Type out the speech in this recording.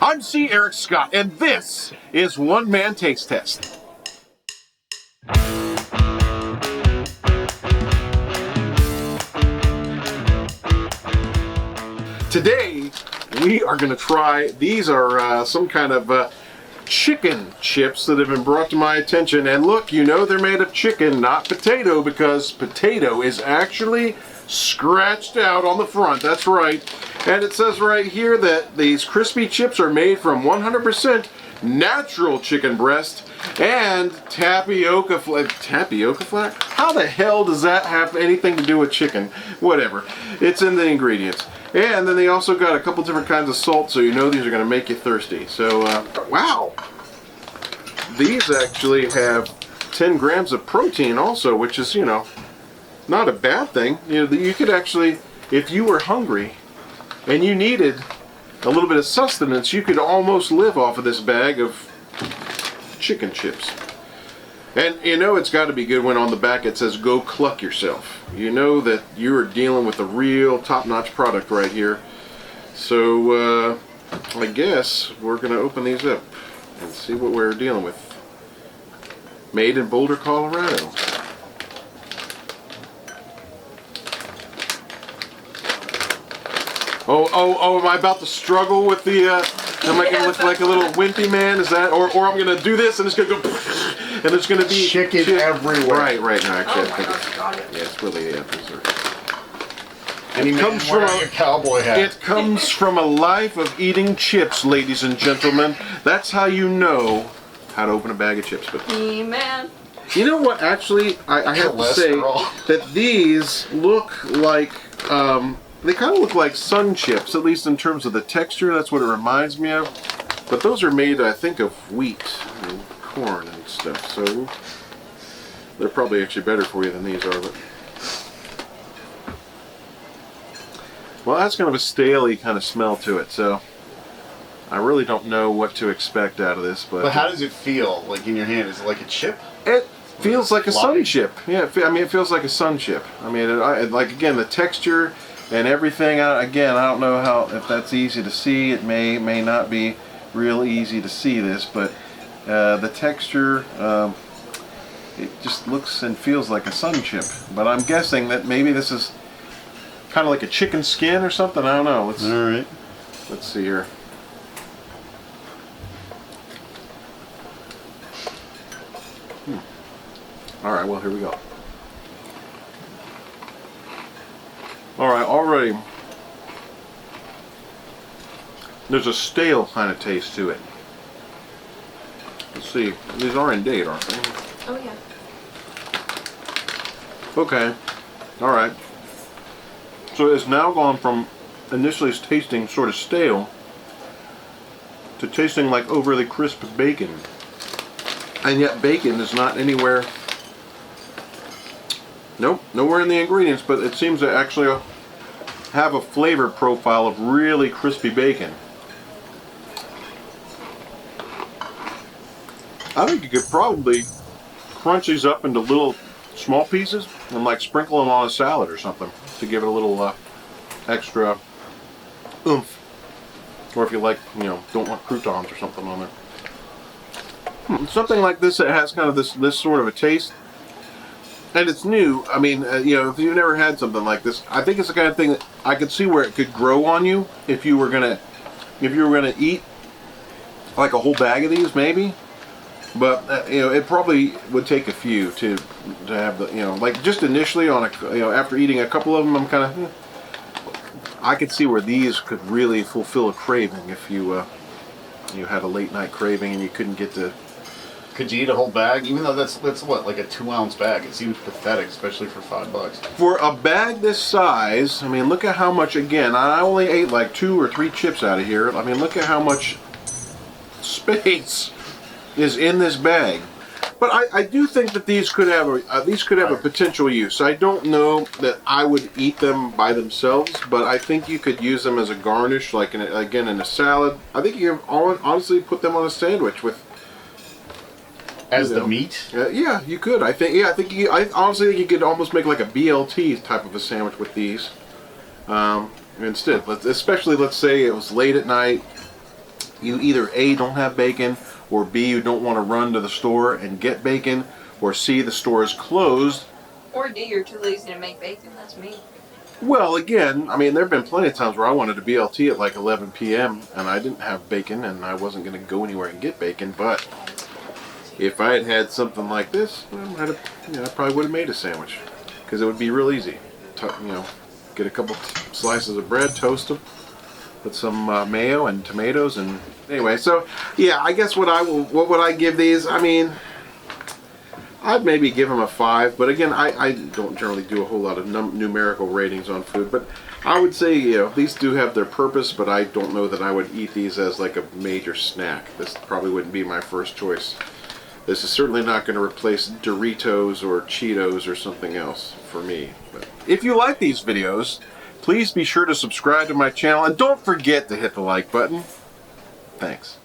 I'm C. Eric Scott, and this is One Man Taste Test. Today, we are going to try, these are some kind of chicken chips that have been brought to my attention. And look, you know they're made of chicken, not potato, because potato is actually scratched out on the front. That's right. And it says right here that these crispy chips are made from 100% natural chicken breast and tapioca flack. Tapioca flack? How the hell does that have anything to do with chicken? Whatever. It's in the ingredients. And then they also got a couple different kinds of salt, so you know these are going to make you thirsty. So, wow. These actually have 10 grams of protein also, which is, you know, not a bad thing. You know, you could actually, if you were hungry and you needed a little bit of sustenance, you could almost live off of this bag of chicken chips. And you know it's got to be good when on the back it says, "Go cluck yourself." You know that you are dealing with a real top-notch product right here. So I guess we're going to open these up and see what we're dealing with. Made in Boulder, Colorado. Oh, am I about to struggle with the, am I going to look like a little wimpy man? Is that, or I'm going to do this and it's going to go, and it's going to be chicken everywhere. Right, no, actually, yeah, it's really, it comes from a cowboy hat. It comes from a life of eating chips, ladies and gentlemen. That's how you know how to open a bag of chips. But man. You know what, actually, I have to say that these look like, they kind of look like sun chips, at least in terms of the texture. That's what it reminds me of. But those are made, I think, of wheat and corn and stuff. So they're probably actually better for you than these are. But well, that's kind of a staley kind of smell to it. So I really don't know what to expect out of this. But how does it feel, like in your hand? Is it like a chip? It feels like a sun chip. Yeah, I mean, it feels like a sun chip. I mean, like, again, the texture and everything, again, I don't know if that's easy to see. It may not be real easy to see this, but the texture, it just looks and feels like a sun chip. But I'm guessing that maybe this is kind of like a chicken skin or something. I don't know. Let's see here. All right, well, here we go. All right, already there's a stale kind of taste to it. Let's see, these are in date, aren't they? Oh yeah. Okay, all right. So it's now gone from initially tasting sort of stale to tasting like overly crisp bacon. And yet bacon is not anywhere. Nope, nowhere in the ingredients, but it seems to actually have a flavor profile of really crispy bacon. I think you could probably crunch these up into little small pieces and like sprinkle them on a salad or something to give it a little extra oomph. Or if you like, you know, don't want croutons or something on there. Something like this that has kind of this sort of a taste. And it's new. I mean, you know, if you've never had something like this, I think it's the kind of thing that I could see where it could grow on you if you were gonna eat like a whole bag of these, maybe. But you know, it probably would take a few to have the, you know, like just initially on a, you know, after eating a couple of them, I'm kind of, I could see where these could really fulfill a craving if you you had a late night craving and you couldn't get to. Could you eat a whole bag? Even though that's what, like a 2-ounce bag. It seems pathetic, especially for $5. For a bag this size, I mean, look at how much, again, I only ate like 2 or 3 chips out of here. I mean, look at how much space is in this bag. But I do think that these could have a potential use. I don't know that I would eat them by themselves, but I think you could use them as a garnish, like again in a salad. I think you can honestly put them on a sandwich with. As the meat? Yeah, you could. I honestly think you could almost make like a BLT type of a sandwich with these. Instead, especially let's say it was late at night, you either A, don't have bacon, or B, you don't want to run to the store and get bacon, or C, the store is closed. Or D, you're too lazy to make bacon. That's me. Well, again, I mean, there have been plenty of times where I wanted a BLT at like 11 p.m. and I didn't have bacon and I wasn't going to go anywhere and get bacon, but if I had had something like this, I probably would have made a sandwich because it would be real easy. Get a couple slices of bread, toast them, put some mayo and tomatoes, and anyway. So yeah, I guess what would I give these? I mean, I'd maybe give them a 5, but again, I don't generally do a whole lot of numerical ratings on food, but I would say these do have their purpose, but I don't know that I would eat these as like a major snack. This probably wouldn't be my first choice. This is certainly not going to replace Doritos or Cheetos or something else for me. But if you like these videos, please be sure to subscribe to my channel and don't forget to hit the like button. Thanks.